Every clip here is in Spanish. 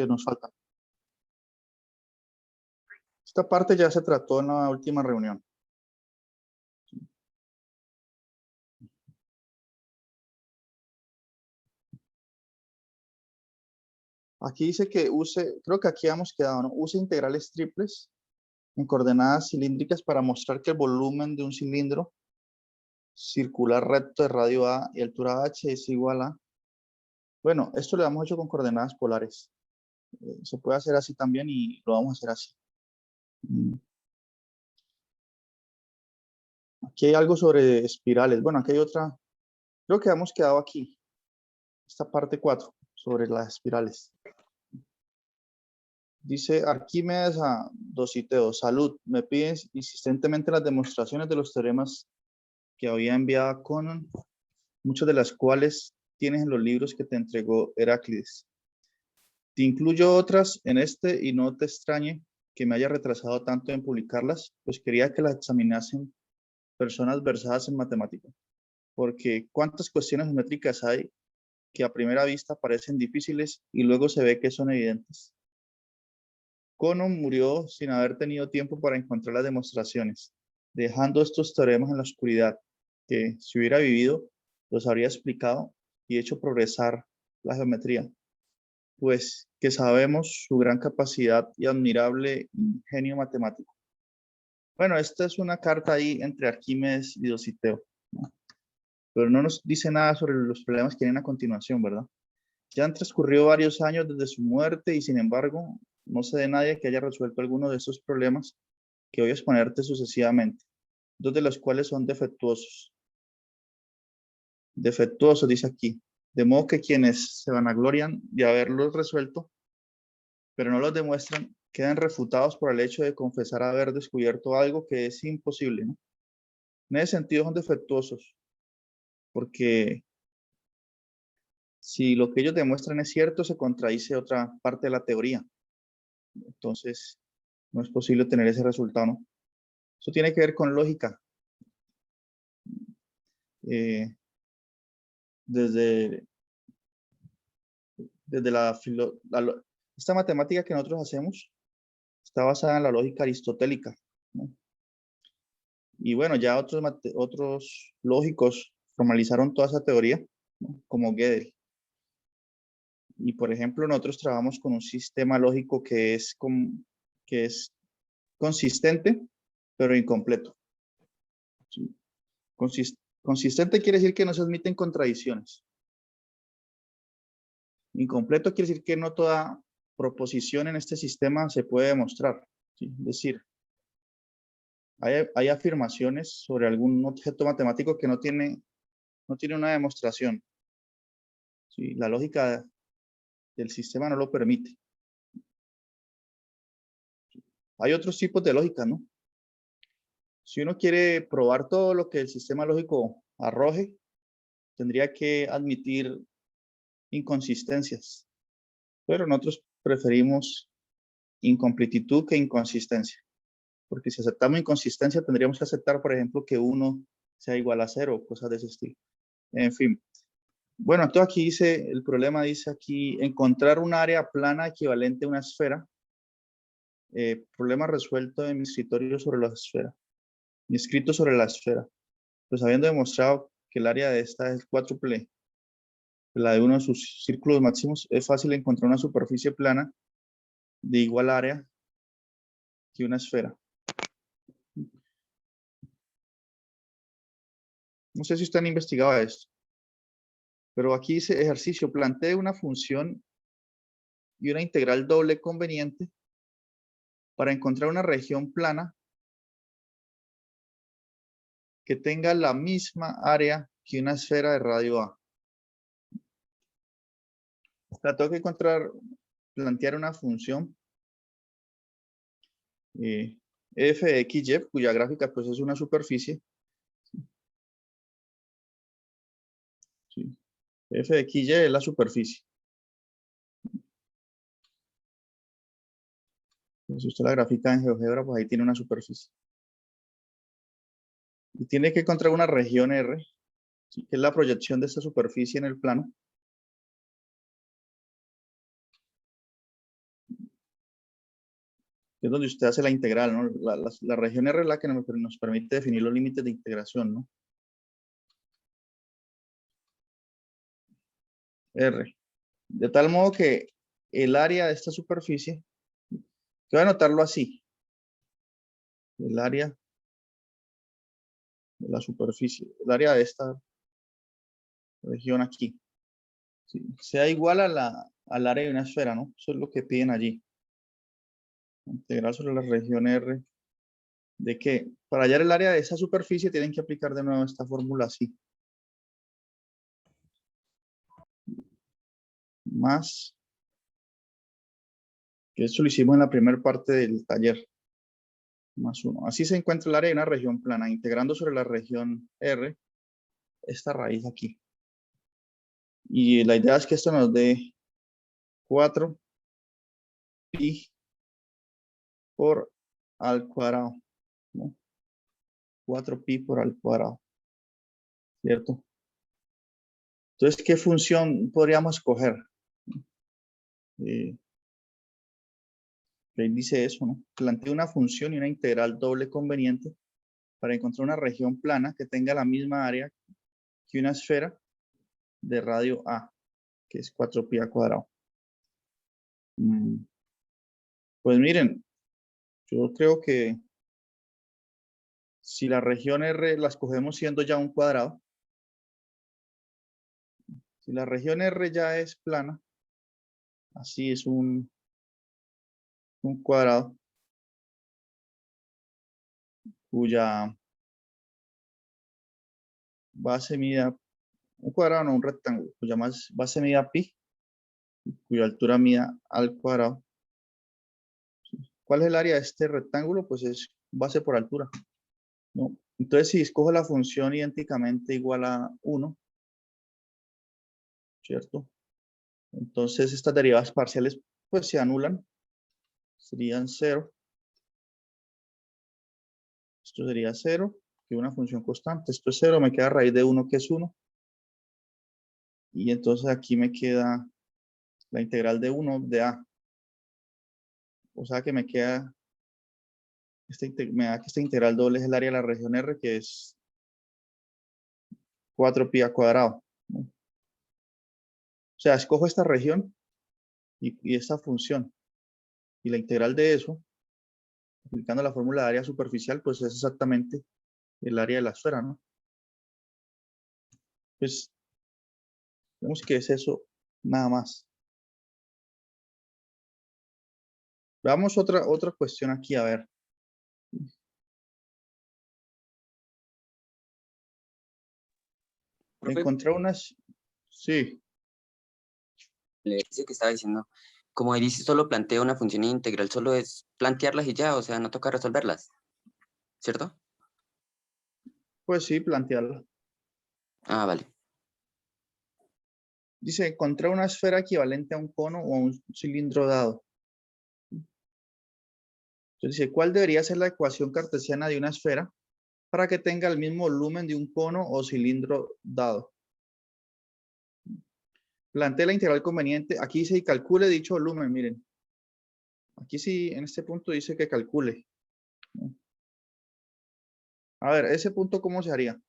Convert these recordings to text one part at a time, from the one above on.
que nos faltan. Esta parte ya se trató en la última reunión. Aquí dice que use, creo que aquí hemos quedado, ¿no? Use integrales triples en coordenadas cilíndricas para mostrar que el volumen de un cilindro circular recto de radio A y altura h es igual a... Bueno, esto lo hemos hecho con coordenadas polares. Se puede hacer así también y lo vamos a hacer así. Aquí hay algo sobre espirales. Bueno, aquí hay otra. Creo que hemos quedado aquí. Esta parte 4 sobre las espirales. Dice Arquímedes a Dositeo, salud, me pides insistentemente las demostraciones de los teoremas que había enviado a Conon, muchas de las cuales tienes en los libros que te entregó Heráclides. Te incluyo otras en este y no te extrañe que me haya retrasado tanto en publicarlas, pues quería que las examinasen personas versadas en matemáticas, porque cuántas cuestiones geométricas hay que a primera vista parecen difíciles y luego se ve que son evidentes. Conon murió sin haber tenido tiempo para encontrar las demostraciones, dejando estos teoremas en la oscuridad, que si hubiera vivido, los habría explicado y hecho progresar la geometría, pues que sabemos su gran capacidad y admirable ingenio matemático. Bueno, esta es una carta ahí entre Arquímedes y Dositeo, ¿no? Pero no nos dice nada sobre los problemas que vienen a continuación, ¿verdad? Ya han transcurrido varios años desde su muerte y sin embargo no sé de nadie que haya resuelto alguno de estos problemas que voy a exponerte sucesivamente, dos de los cuales son defectuosos. Defectuosos, dice aquí. De modo que quienes se vanaglorian de haberlos resuelto, pero no los demuestran, quedan refutados por el hecho de confesar haber descubierto algo que es imposible, ¿no? En ese sentido son defectuosos, porque si lo que ellos demuestran es cierto, se contradice otra parte de la teoría. Entonces, no es posible tener ese resultado, ¿no? Eso tiene que ver con lógica. Desde esta matemática que nosotros hacemos está basada en la lógica aristotélica, ¿no? Y bueno, ya otros lógicos formalizaron toda esa teoría, ¿no? Como Gödel. Y por ejemplo, nosotros trabajamos con un sistema lógico que es consistente, pero incompleto. ¿Sí? Consistente quiere decir que no se admiten contradicciones. Incompleto quiere decir que no toda proposición en este sistema se puede demostrar, ¿sí? Es decir, hay afirmaciones sobre algún objeto matemático que no tiene una demostración, ¿sí? La lógica del sistema no lo permite. Hay otros tipos de lógica, ¿no? Si uno quiere probar todo lo que el sistema lógico arroje, tendría que admitir inconsistencias, pero nosotros preferimos incompletitud que inconsistencia. Porque si aceptamos inconsistencia, tendríamos que aceptar, por ejemplo, que 1 sea igual a 0, cosas de ese estilo. En fin. Bueno, entonces aquí dice, el problema dice aquí, encontrar un área plana equivalente a una esfera. Problema resuelto en mi escritorio sobre la esfera. Mi escrito sobre la esfera. Pues habiendo demostrado que el área de esta es cuádruple, la de uno de sus círculos máximos, es fácil encontrar una superficie plana de igual área que una esfera. No sé si usted han investigado esto, pero aquí dice ejercicio, plantee una función y una integral doble conveniente para encontrar una región plana que tenga la misma área que una esfera de radio A. O sea, tengo que plantear una función f de x, y, cuya gráfica pues es una superficie. Sí. F de x, y es la superficie. Si usted la grafica en GeoGebra, pues ahí tiene una superficie. Y tiene que encontrar una región R, ¿sí? Que es la proyección de esta superficie en el plano. que es donde usted hace la integral, ¿no? La región R es la que nos permite definir los límites de integración, ¿no? R. De tal modo que el área de esta superficie, voy a anotarlo así, el área de la superficie, el área de esta región aquí, ¿sí? Sea igual al área de una esfera, ¿no? Eso es lo que piden allí. Integral sobre la región R. ¿De qué? Para hallar el área de esa superficie tienen que aplicar de nuevo esta fórmula así. Más, que eso lo hicimos en la primera parte del taller. Más 1. Así se encuentra el área de una región plana, integrando sobre la región R esta raíz aquí. Y la idea es que esto nos dé 4 pi por al cuadrado, ¿no? 4 pi por al cuadrado, ¿cierto? Entonces, ¿qué función podríamos escoger? Ahí dice eso, ¿no? Plantea una función y una integral doble conveniente para encontrar una región plana que tenga la misma área que una esfera de radio A, que es 4 pi al cuadrado. Pues miren, yo creo que si la región R la escogemos siendo ya un cuadrado, si la región R ya es plana, así es un cuadrado cuya base mida, un cuadrado no, un rectángulo, cuya base mida pi, cuya altura mida al cuadrado. ¿Cuál es el área de este rectángulo? Pues es base por altura, ¿no? Entonces, si escojo la función idénticamente igual a 1, ¿cierto? Entonces, estas derivadas parciales pues se anulan, serían 0. Esto sería 0, que es una función constante. Esto es 0, me queda raíz de 1, que es 1. Y entonces aquí me queda la integral de 1 de A. O sea que me queda, me da que esta integral doble es el área de la región R, que es 4 pi al cuadrado, ¿no? O sea, escojo esta región y esta función. Y la integral de eso, aplicando la fórmula de área superficial, pues es exactamente el área de la esfera, ¿no? Pues vemos que es eso nada más. Veamos otra cuestión aquí, a ver. Profe, Encontrar unas... Sí, le dice que estaba diciendo, como ahí dice, solo plantea una función integral, solo es plantearlas y ya, o sea, no toca resolverlas, ¿cierto? pues sí, plantearla. Ah, vale. Dice, encontrar una esfera equivalente a un cono o a un cilindro dado. Entonces dice, ¿cuál debería ser la ecuación cartesiana de una esfera para que tenga el mismo volumen de un cono o cilindro dado? Plantea la integral conveniente. Aquí dice y calcule dicho volumen, miren. Aquí sí, en este punto dice que calcule, ¿no? A ver, ese punto, ¿cómo se haría?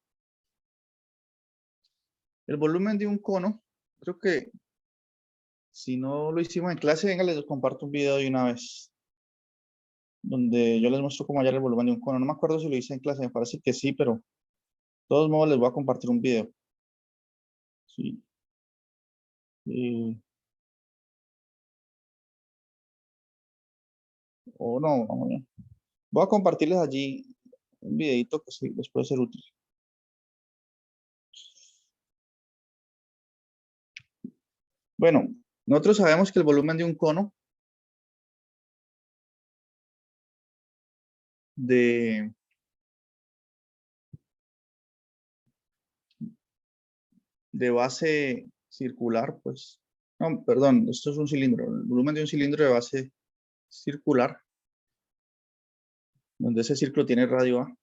El volumen de un cono, creo que si no lo hicimos en clase, venga, les comparto un video de una vez, donde yo les muestro cómo hallar el volumen de un cono. No me acuerdo si lo hice en clase, me parece que sí, pero de todos modos les voy a compartir un video. Sí. O no, no, no. Voy a compartirles allí un videito que sí les puede ser útil. Bueno, nosotros sabemos que el volumen de un cono de base circular, pues, no, perdón, esto es un cilindro, el volumen de un cilindro de base circular, donde ese círculo tiene radio A.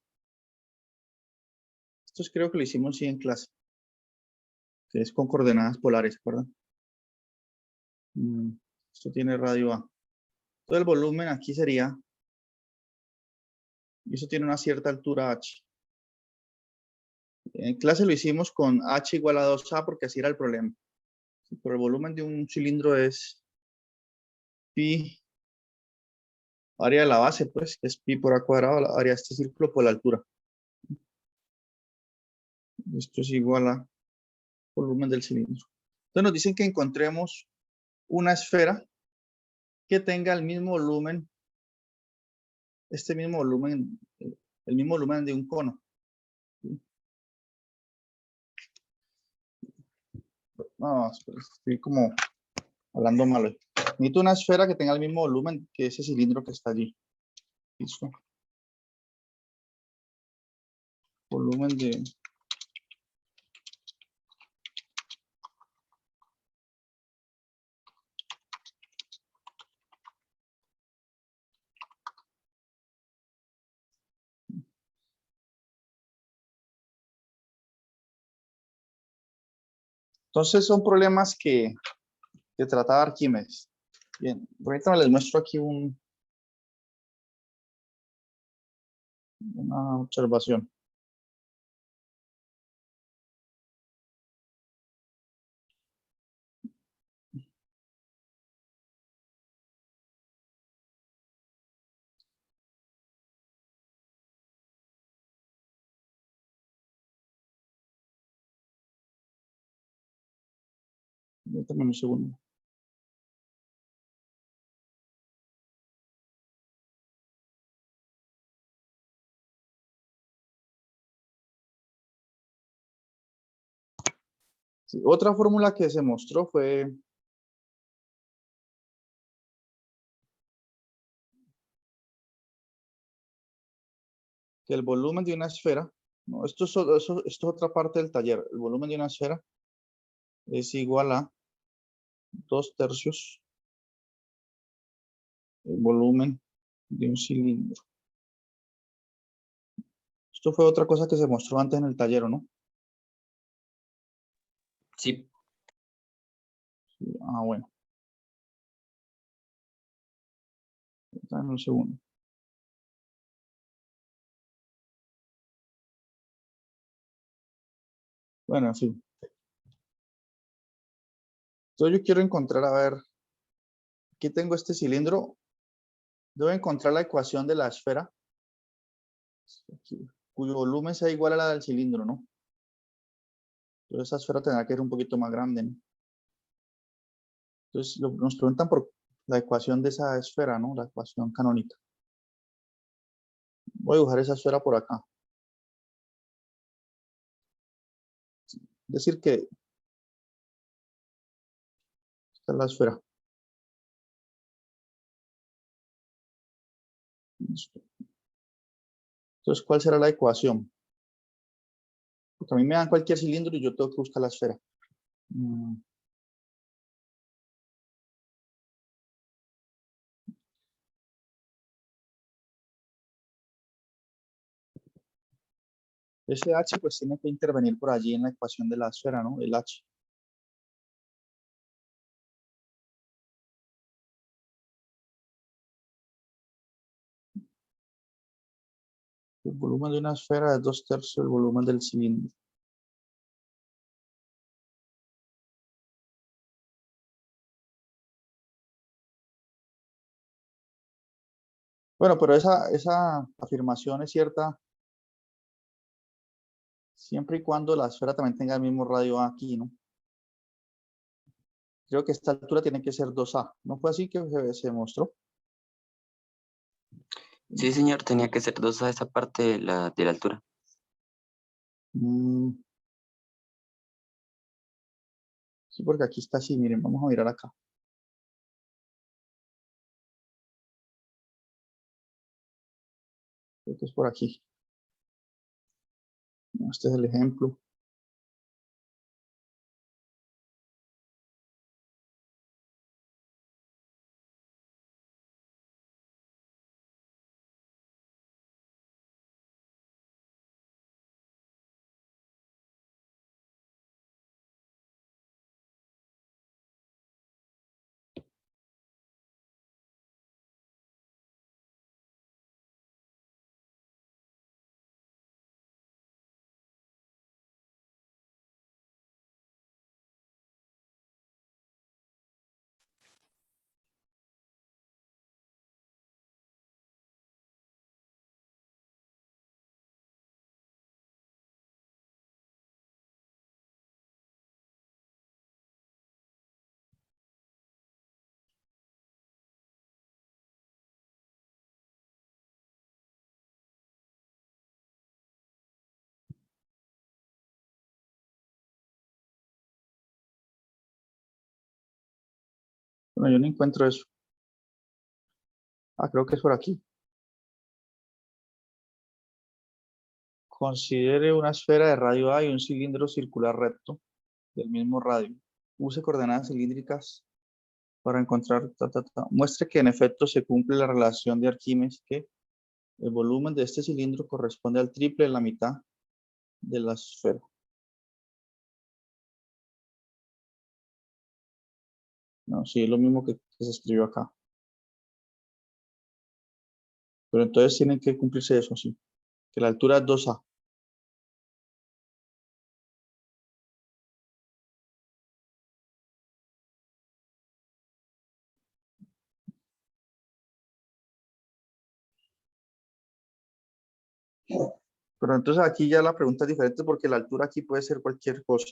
Esto creo que lo hicimos sí en clase, que es con coordenadas polares, ¿verdad? Esto tiene radio A. Todo el volumen aquí sería Y eso tiene una cierta altura h. En clase lo hicimos con h igual a 2a porque así era el problema. Pero el volumen de un cilindro es pi, área de la base, pues, que es pi por a cuadrado, la área de este círculo por la altura. Esto es igual a volumen del cilindro. Entonces nos dicen que encontremos una esfera que tenga el mismo volumen, este mismo volumen, el mismo volumen de un cono. No, estoy como hablando malo. Necesito una esfera que tenga el mismo volumen que ese cilindro que está allí. Listo. Volumen de... Entonces son problemas que trataba Arquímedes. Bien, ahorita les muestro aquí una observación. También un segundo. Sí, otra fórmula que se mostró fue que el volumen de una esfera, no, esto es otra parte del taller, el volumen de una esfera es igual a 2/3 el volumen de un cilindro. Esto fue otra cosa que se mostró antes en el taller, ¿o no? Sí. Ah, bueno. Dame un segundo. Bueno, en fin. Entonces yo quiero encontrar, a ver, aquí tengo este cilindro. Debo encontrar la ecuación de la esfera, cuyo volumen sea igual a la del cilindro, ¿no? Entonces esa esfera tendrá que ser un poquito más grande, ¿no? Entonces nos preguntan por la ecuación de esa esfera, ¿no? La ecuación canónica. Voy a dibujar esa esfera por acá. Decir que esta es la esfera. Listo. Entonces, ¿cuál será la ecuación? Porque a mí me dan cualquier cilindro y yo tengo que buscar la esfera. Ese H pues tiene que intervenir por allí en la ecuación de la esfera, ¿no? El H. El volumen de una esfera es 2/3 del volumen del cilindro. Bueno, pero esa afirmación es cierta siempre y cuando la esfera también tenga el mismo radio aquí, ¿no? Creo que esta altura tiene que ser 2A. ¿No fue así que se mostró? Sí, señor, tenía que ser 2 a esa parte de la altura. Mm, sí, porque aquí está así. Miren, vamos a mirar acá. Creo que es por aquí. Este es el ejemplo. Bueno, yo no encuentro eso. Ah, creo que es por aquí. Considere una esfera de radio A y un cilindro circular recto del mismo radio. Use coordenadas cilíndricas para encontrar. Muestre que en efecto se cumple la relación de Arquímedes, que el volumen de este cilindro corresponde al triple de la mitad de la esfera. No, sí, es lo mismo que se escribió acá. Pero entonces tienen que cumplirse eso, sí. Que la altura es 2A. Pero entonces aquí ya la pregunta es diferente porque la altura aquí puede ser cualquier cosa.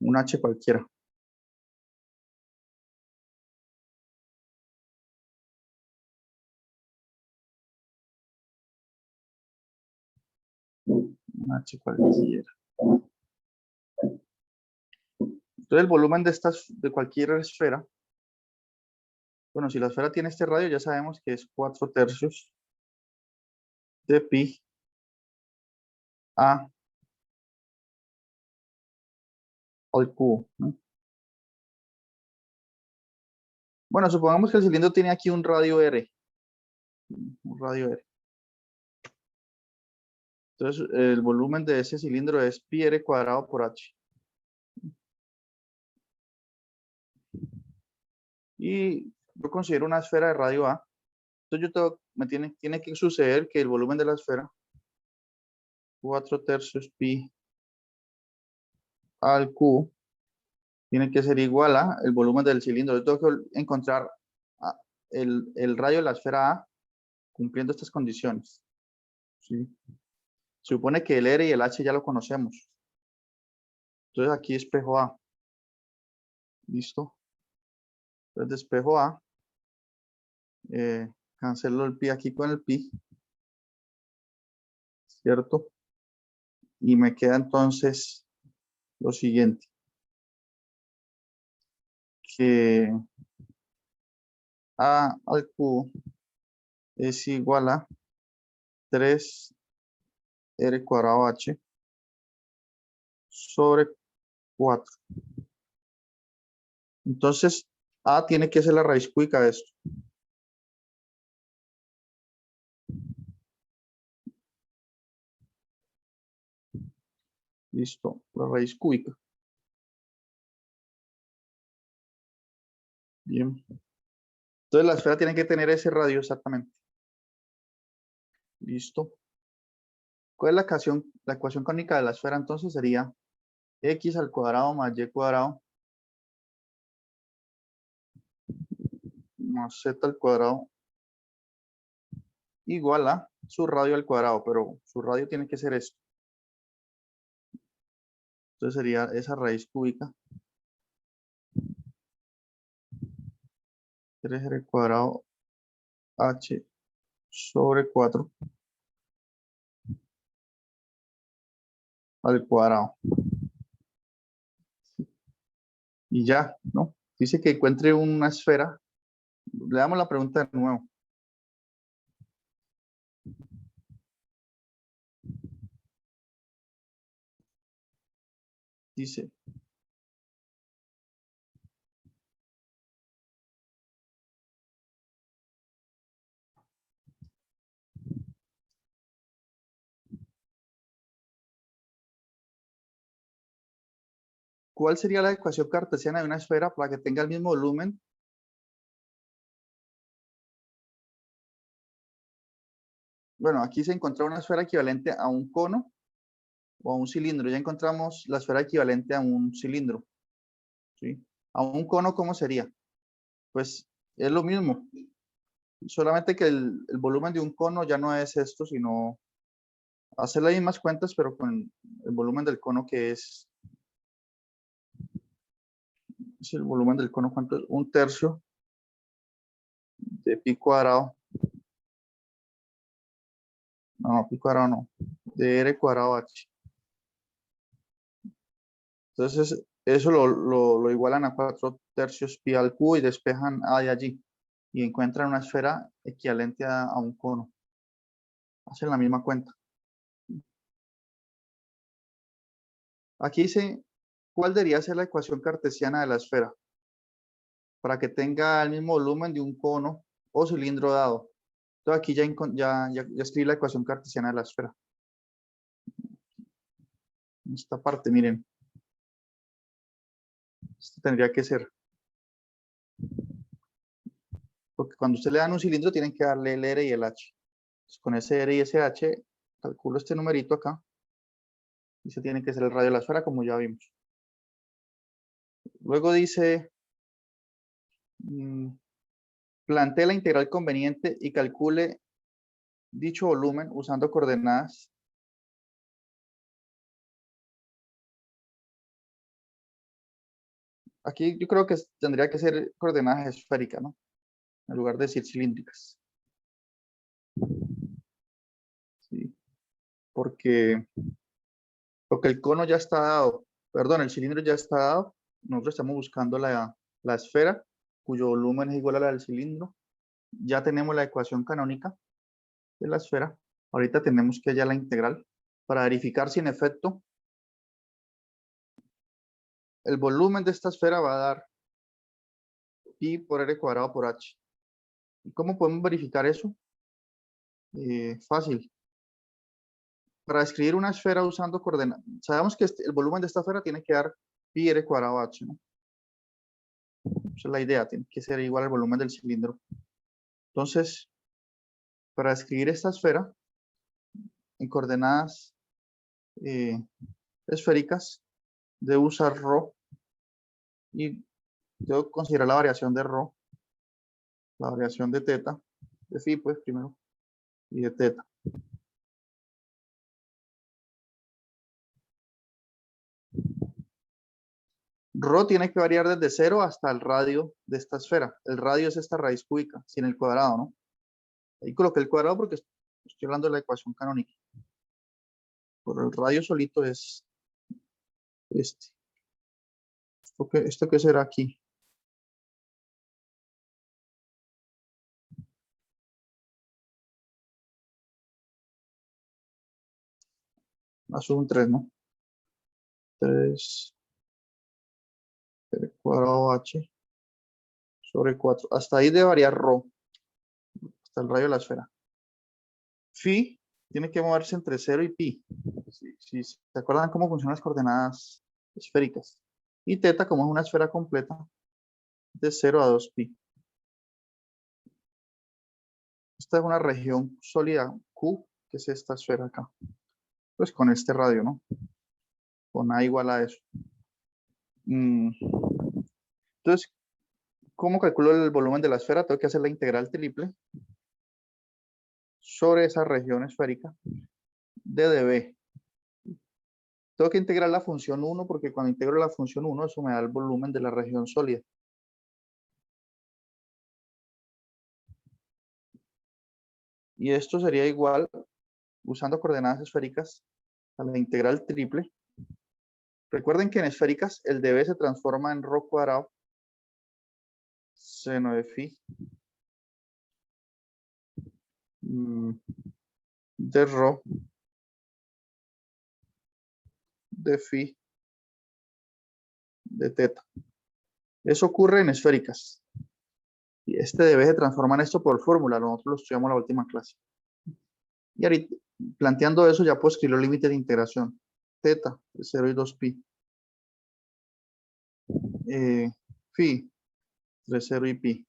Un H cualquiera. Un H cualquiera. Entonces el volumen de cualquier esfera. Bueno, si la esfera tiene este radio, ya sabemos que es 4/3 de pi a al cubo, ¿no? Bueno, supongamos que el cilindro tiene aquí un radio R. Un radio R. Entonces, el volumen de ese cilindro es pi r cuadrado por h. Y yo considero una esfera de radio A. Entonces, tiene que suceder que el volumen de la esfera, 4/3 pi al cubo, tiene que ser igual a el volumen del cilindro. Yo tengo que encontrar el radio de la esfera A cumpliendo estas condiciones. ¿Sí? Se supone que el R y el H ya lo conocemos. Entonces aquí despejo A. ¿Listo? Entonces despejo A. Cancelo el pi aquí con el pi. ¿Cierto? Y me queda entonces lo siguiente. Que A al cubo es igual a 3r cuadrado h sobre 4. Entonces, A tiene que ser la raíz cúbica de esto. Listo, la raíz cúbica. Bien. Entonces, la esfera tiene que tener ese radio exactamente. Listo. ¿Cuál es la ecuación cónica de la esfera? Entonces sería x al cuadrado más y cuadrado más z al cuadrado igual a su radio al cuadrado, pero su radio tiene que ser esto. Entonces sería esa raíz cúbica. 3r cuadrado h sobre 4 al cuadrado. Y ya, ¿no? Dice que encuentre una esfera. Le damos la pregunta de nuevo. Dice, ¿cuál sería la ecuación cartesiana de una esfera para que tenga el mismo volumen? Bueno, aquí se encontró una esfera equivalente a un cono o a un cilindro. Ya encontramos la esfera equivalente a un cilindro. ¿Sí? A un cono, ¿cómo sería? Pues es lo mismo. Solamente que el volumen de un cono ya no es esto, sino hacer las mismas cuentas, pero con el volumen del cono que es el volumen del cono, ¿cuánto es? 1/3 de pi cuadrado. No, pi cuadrado no. De r cuadrado h. Entonces, eso lo igualan a 4/3 pi al cubo y despejan A de allí. Y encuentran una esfera equivalente a un cono. Hacen la misma cuenta. Aquí dice, ¿cuál debería ser la ecuación cartesiana de la esfera? Para que tenga el mismo volumen de un cono o cilindro dado. Entonces aquí ya escribí la ecuación cartesiana de la esfera. Esta parte, miren. Esto tendría que ser. Porque cuando usted le dan un cilindro, tienen que darle el R y el H. Entonces, con ese R y ese H, calculo este numerito acá. Y se tiene que ser el radio de la esfera, como ya vimos. Luego dice, plantee la integral conveniente y calcule dicho volumen usando coordenadas. Aquí yo creo que tendría que ser coordenadas esféricas, ¿no? En lugar de decir cilíndricas. Sí. Porque el cono ya está dado, perdón, el cilindro ya está dado. Nosotros estamos buscando la esfera, cuyo volumen es igual a la del cilindro. Ya tenemos la ecuación canónica de la esfera. Ahorita tenemos que hallar la integral para verificar si en efecto el volumen de esta esfera va a dar pi por r cuadrado por h. ¿Y cómo podemos verificar eso? Fácil. Para escribir una esfera usando coordenadas, sabemos que el volumen de esta esfera tiene que dar pi r cuadrado h, ¿no? Esa es la idea, tiene que ser igual al volumen del cilindro. Entonces, para escribir esta esfera en coordenadas esféricas, debo usar ρ y debo considerar la variación de ρ, la variación de teta, de phi pues primero, y de teta. Rho tiene que variar desde 0 hasta el radio de esta esfera. El radio es esta raíz cúbica, sin el cuadrado, ¿no? Ahí coloqué el cuadrado porque estoy hablando de la ecuación canónica. Pero el radio solito es este. ¿Esto qué será aquí? Subo un 3, ¿no? 3 r cuadrado h sobre 4. Hasta ahí debe variar rho, hasta el radio de la esfera. Phi tiene que moverse entre 0 y pi. Si se acuerdan cómo funcionan las coordenadas esféricas. Y teta, como es una esfera completa, de 0 a 2 pi. Esta es una región sólida Q, que es esta esfera acá. Pues con este radio, ¿no? Con A igual a eso. Entonces, ¿cómo calculo el volumen de la esfera? Tengo que hacer la integral triple sobre esa región esférica de dB. Tengo que integrar la función 1 porque cuando integro la función 1, eso me da el volumen de la región sólida. Y esto sería igual, usando coordenadas esféricas, a la integral triple. Recuerden que en esféricas el dB se transforma en ρ cuadrado seno de phi de ρ de phi de teta. Eso ocurre en esféricas. Y este dB se transforma en esto por fórmula. Nosotros lo estudiamos en la última clase. Y ahorita, planteando eso, ya puedo escribir los límites de integración. Teta, de 0 y 2 pi. Phi, entre 0 y pi.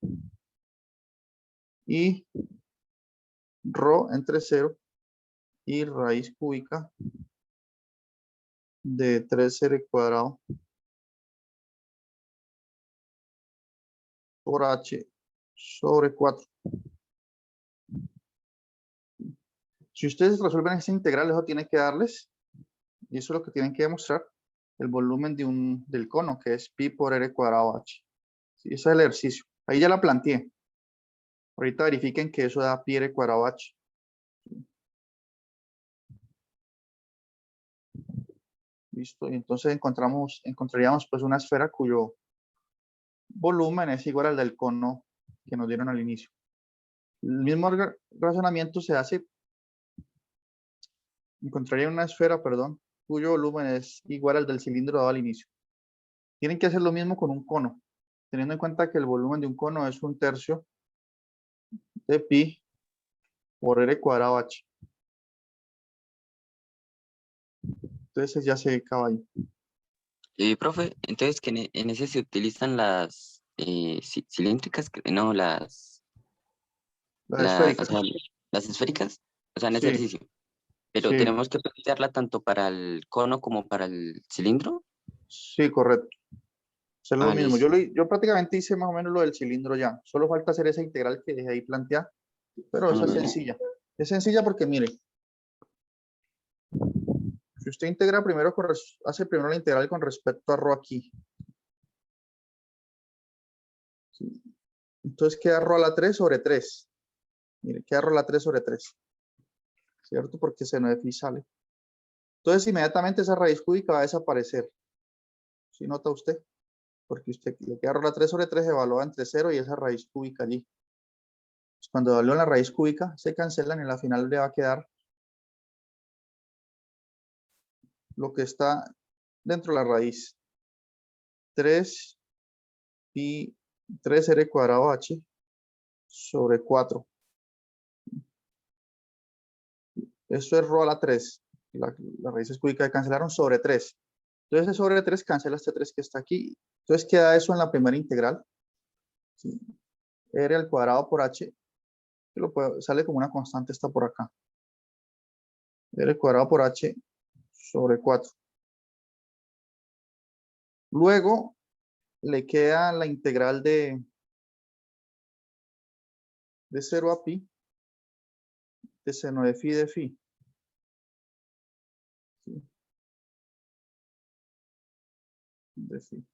Y ρ entre 0 y raíz cúbica de 3r cuadrado por h sobre 4. Si ustedes resuelven esta integral, eso tiene que darles, y eso es lo que tienen que demostrar, el volumen del cono, que es pi por r cuadrado h. Sí, ese es el ejercicio. Ahí ya la planteé. Ahorita verifiquen que eso da pi r cuadrado h. ¿Listo? Y entonces encontraríamos pues una esfera cuyo volumen es igual al del cono que nos dieron al inicio. El mismo razonamiento se hace, encontraría una esfera, perdón, cuyo volumen es igual al del cilindro dado al inicio. Tienen que hacer lo mismo con un cono, teniendo en cuenta que el volumen de un cono es 1/3 de pi por r cuadrado h. Entonces ya se acaba ahí. Profe, entonces que en ese se utilizan las cilíndricas, no, Las o esféricas. sea, las esféricas, o sea, en ese Sí, ejercicio. Pero sí, tenemos que plantearla tanto para el cono como para el cilindro. sí, correcto. Es lo Ah, mismo. listo. Yo prácticamente hice más o menos lo del cilindro ya. Solo falta hacer esa integral que dejé ahí planteada, pero Ah, esa es vale. sencilla. Es sencilla porque, mire, si usted integra primero, hace primero la integral con respecto a ρ aquí. ¿Sí? Entonces queda ρ a la 3 sobre 3. Mire, queda ρ a la 3 sobre 3. ¿Cierto? Porque seno de phi sale. Entonces inmediatamente esa raíz cúbica va a desaparecer. ¿Sí nota usted? Porque usted le queda ρ a la 3 sobre 3 evalúa entre 0 y esa raíz cúbica allí. Pues cuando evalúan la raíz cúbica, se cancelan y al final le va a quedar lo que está dentro de la raíz. 3 pi 3r cuadrado h sobre 4. Eso es ρ a la 3. Las raíces cúbicas se cancelaron sobre 3. Entonces, sobre 3 cancela este 3 que está aquí. Entonces, queda eso en la primera integral. ¿Sí? R al cuadrado por h, que sale como una constante, está por acá. R al cuadrado por h sobre 4. Luego, le queda la integral de 0 a pi de seno de phi de phi. ¿Sí? De phi.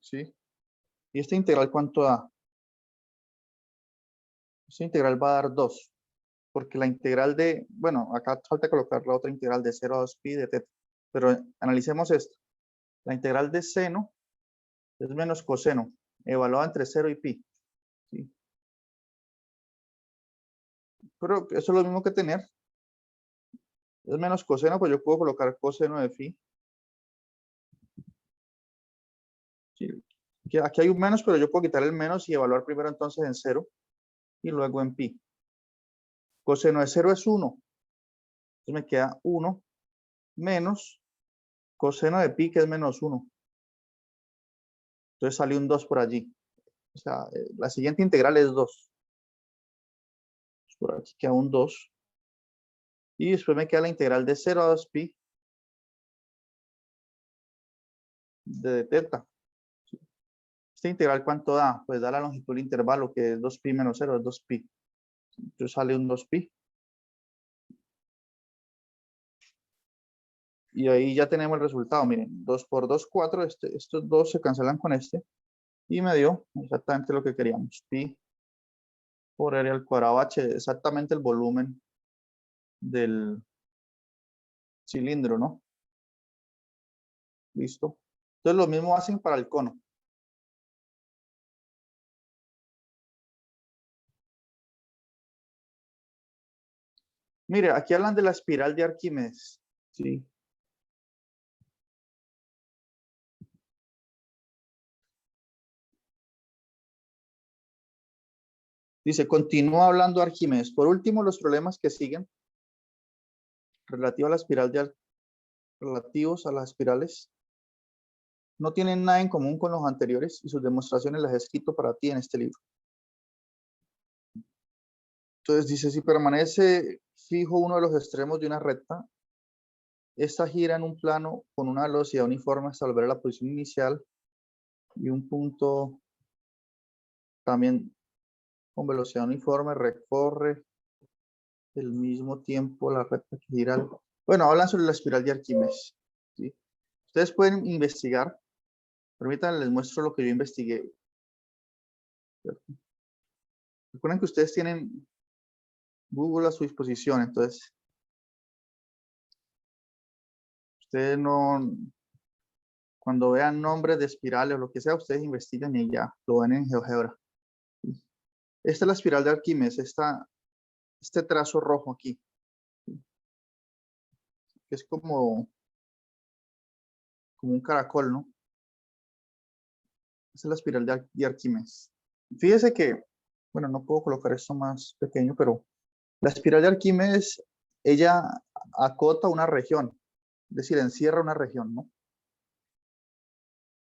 ¿Sí? ¿Y esta integral cuánto da? Esta integral va a dar 2, porque la integral de, bueno, acá falta colocar la otra integral de 0 a 2 pi de teta, pero analicemos esto. La integral de seno es menos coseno, evaluada entre 0 y pi. ¿Sí? Pero eso es lo mismo que tener. Es menos coseno, pues yo puedo colocar coseno de phi. ¿Sí? Aquí hay un menos, pero yo puedo quitar el menos y evaluar primero entonces en 0 y luego en pi. Coseno de 0 es 1. Entonces me queda 1 menos coseno de pi, que es menos 1. Entonces sale un 2 por allí. O sea, la siguiente integral es 2. Por aquí queda un 2. Y después me queda la integral de 0 a 2 pi de teta. ¿Esta integral cuánto da? Pues da la longitud del intervalo, que es 2 pi menos 0, es 2 pi. Entonces sale un 2 pi. Y ahí ya tenemos el resultado. Miren, 2 por 2, 4. Estos dos se cancelan con este. Y me dio exactamente lo que queríamos. Pi por r al cuadrado h, exactamente el volumen del cilindro, ¿no? Listo. Entonces lo mismo hacen para el cono. Mire, aquí hablan de la espiral de Arquímedes. Sí. Dice, continúa hablando Arquímedes. Por último, los problemas que siguen relativos a las espirales no tienen nada en común con los anteriores y sus demostraciones las he escrito para ti en este libro. Entonces dice, si permanece fijo uno de los extremos de una recta, esta gira en un plano con una velocidad uniforme hasta volver a la posición inicial y un punto también con velocidad uniforme recorre el mismo tiempo la recta que gira. Bueno, hablan sobre la espiral de Arquímedes. ¿Sí? Ustedes pueden investigar. Permítanme, les muestro lo que yo investigué. Recuerden que ustedes tienen Google a su disposición, entonces Ustedes no, cuando vean nombres de espirales o lo que sea, ustedes investigan y ya lo ven en GeoGebra. Esta es la espiral de Arquímedes, este trazo rojo aquí, que es como un caracol, ¿no? Esta es la espiral de Arquímedes. Fíjese que, bueno, no puedo colocar esto más pequeño, pero la espiral de Arquímedes, ella acota una región, es decir, encierra una región, ¿no?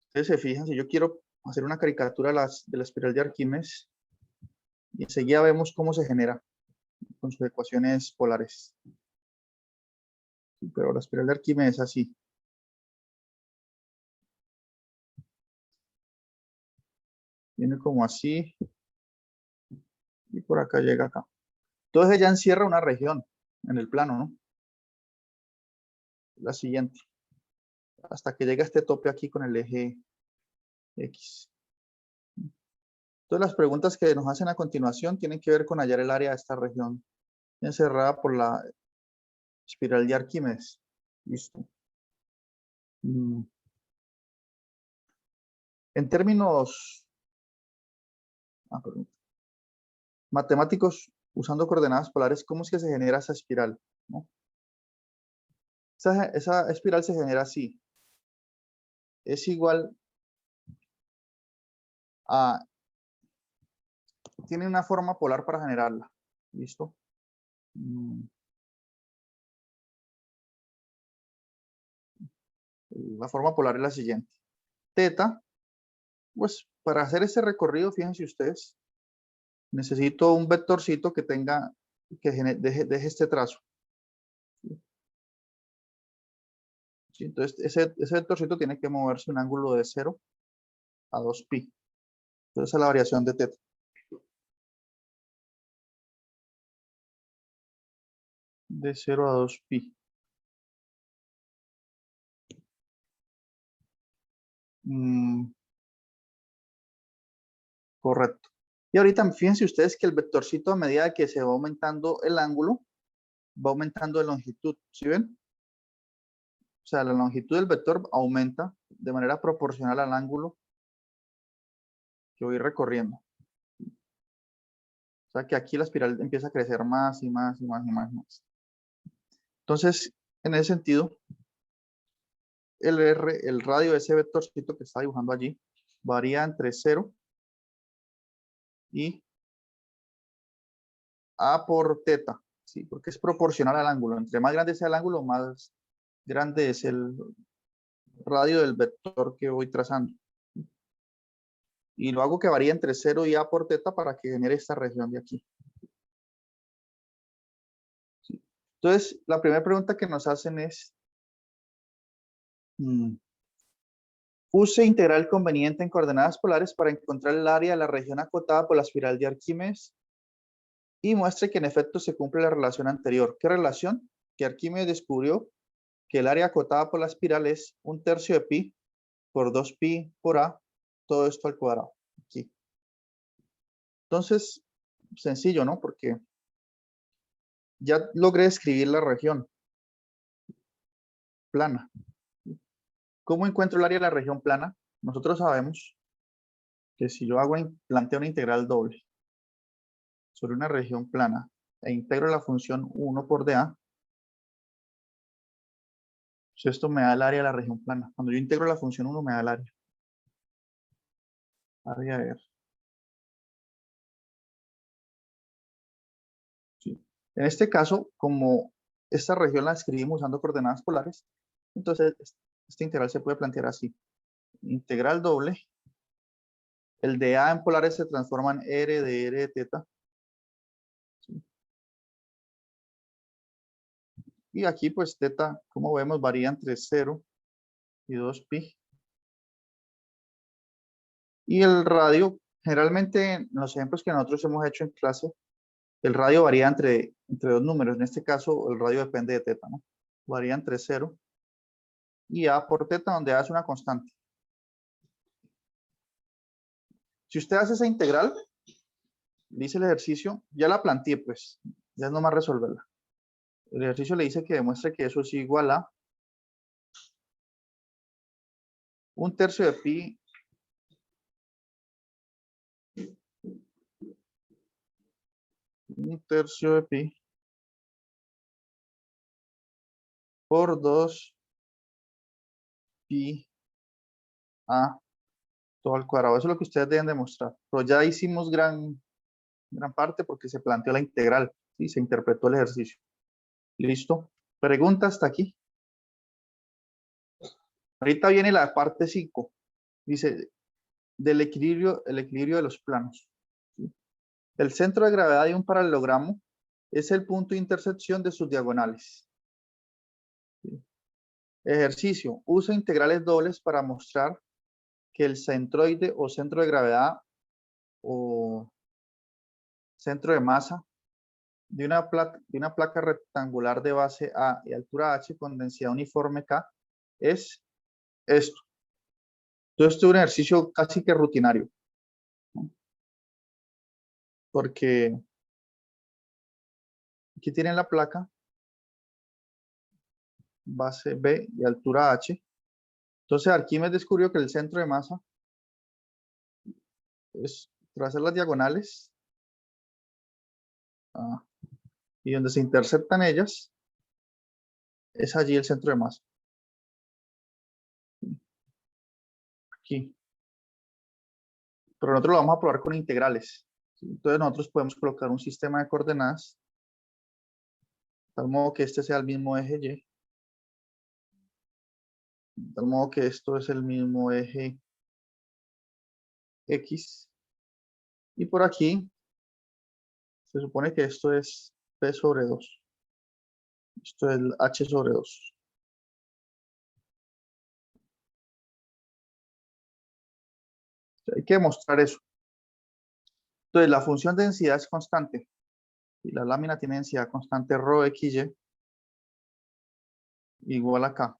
Ustedes se fijan, si yo quiero hacer una caricatura de la espiral de Arquímedes, y enseguida vemos cómo se genera con sus ecuaciones polares. Pero la espiral de Arquímedes es así. Viene como así, y por acá llega acá. Entonces ella encierra una región en el plano, ¿no? La siguiente. Hasta que llega este tope aquí con el eje X. Entonces las preguntas que nos hacen a continuación tienen que ver con hallar el área de esta región encerrada por la espiral de Arquímedes. Listo. En términos matemáticos, usando coordenadas polares, ¿cómo es que se genera esa espiral? ¿No? Esa espiral se genera así. Es igual a... Tiene una forma polar para generarla. ¿Listo? La forma polar es la siguiente. Teta, pues para hacer este recorrido, fíjense ustedes, necesito un vectorcito que tenga, deje este trazo. ¿Sí? Entonces, ese vectorcito tiene que moverse un ángulo de 0 a 2pi. Entonces, esa es la variación de teta. De 0 a 2pi. Correcto. Y ahorita fíjense ustedes que el vectorcito, a medida que se va aumentando el ángulo, va aumentando de longitud. ¿Sí ven? O sea, la longitud del vector aumenta de manera proporcional al ángulo que voy recorriendo. O sea, que aquí la espiral empieza a crecer más y más y más y más y más. Entonces, en ese sentido, el radio de ese vectorcito que está dibujando allí varía entre 0 y A por teta, ¿sí? Porque es proporcional al ángulo. Entre más grande sea el ángulo, más grande es el radio del vector que voy trazando. Y lo hago que varíe entre 0 y A por teta para que genere esta región de aquí. ¿Sí? Entonces, la primera pregunta que nos hacen es, use integral conveniente en coordenadas polares para encontrar el área de la región acotada por la espiral de Arquímedes y muestre que en efecto se cumple la relación anterior. ¿Qué relación? Que Arquímedes descubrió que el área acotada por la espiral es 1/3 de pi por 2pi por A, todo esto al cuadrado. Aquí. Entonces, sencillo, ¿no? Porque ya logré escribir la región plana. ¿Cómo encuentro el área de la región plana? Nosotros sabemos que si yo planteo una integral doble sobre una región plana e integro la función 1 por dA, pues esto me da el área de la región plana. Cuando yo integro la función 1 me da el área. Área de R. ¿Sí? En este caso, como esta región la escribimos usando coordenadas polares, entonces esta integral se puede plantear así. Integral doble. El de A en polares se transforma en R de teta. ¿Sí? Y aquí pues teta, como vemos, varía entre 0 y 2pi. Y el radio, generalmente en los ejemplos que nosotros hemos hecho en clase, el radio varía entre dos números. En este caso, el radio depende de teta, ¿no? Varía entre 0 y A por teta, donde A es una constante. Si usted hace esa integral, dice el ejercicio, ya la planteé, pues, ya es nomás resolverla. El ejercicio le dice que demuestre que eso es igual a Un tercio de pi por 2 pi a todo al cuadrado. Eso es lo que ustedes deben demostrar. Pero ya hicimos gran parte porque se planteó la integral y se interpretó el ejercicio. ¿Listo? Pregunta hasta aquí. Ahorita viene la parte 5. Dice, el equilibrio de los planos. ¿Sí? El centro de gravedad de un paralelogramo es el punto de intersección de sus diagonales. ¿Sí? Ejercicio. Usa integrales dobles para mostrar que el centroide o centro de gravedad o centro de masa de una placa rectangular de base A y altura H con densidad uniforme K es esto. Entonces, esto es un ejercicio casi que rutinario, ¿no? Porque aquí tienen la placa, base B y altura H. Entonces, Arquímedes descubrió que el centro de masa es trazar las diagonales y donde se interceptan ellas, es allí el centro de masa. Aquí. Pero nosotros lo vamos a probar con integrales. ¿Sí? Entonces, nosotros podemos colocar un sistema de coordenadas de tal modo que este sea el mismo eje Y. De tal modo que esto es el mismo eje X. Y por aquí se supone que esto es P sobre 2. Esto es H sobre 2. Hay que demostrar eso. Entonces, la función de densidad es constante. Y la lámina tiene densidad constante ρ XY igual a K.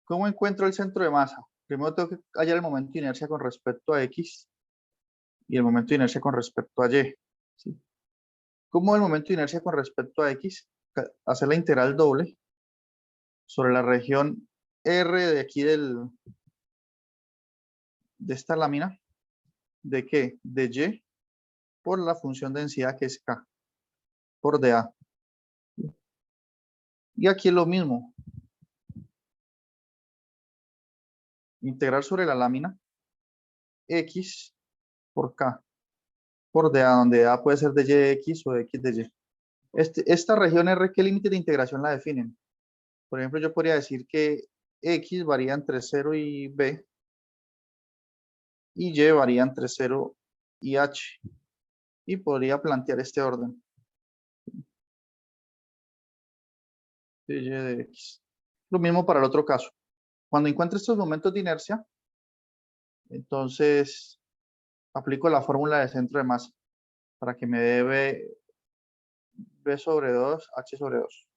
¿Cómo encuentro el centro de masa? Primero tengo que hallar el momento de inercia con respecto a X y el momento de inercia con respecto a Y. ¿Sí? ¿Cómo el momento de inercia con respecto a X? Hacer la integral doble sobre la región R de aquí de esta lámina. ¿De qué? De Y por la función de densidad que es K por dA. Y aquí es lo mismo. Integral sobre la lámina X por K por dA, donde dA puede ser de Y de X o de X de Y. Esta región R, ¿qué límite de integración la definen? Por ejemplo, yo podría decir que X varía entre 0 y B y Y varía entre 0 y H. Y podría plantear este orden. De Y de X. Lo mismo para el otro caso. Cuando encuentre estos momentos de inercia, entonces aplico la fórmula de centro de masa para que me dé B sobre 2, H sobre 2.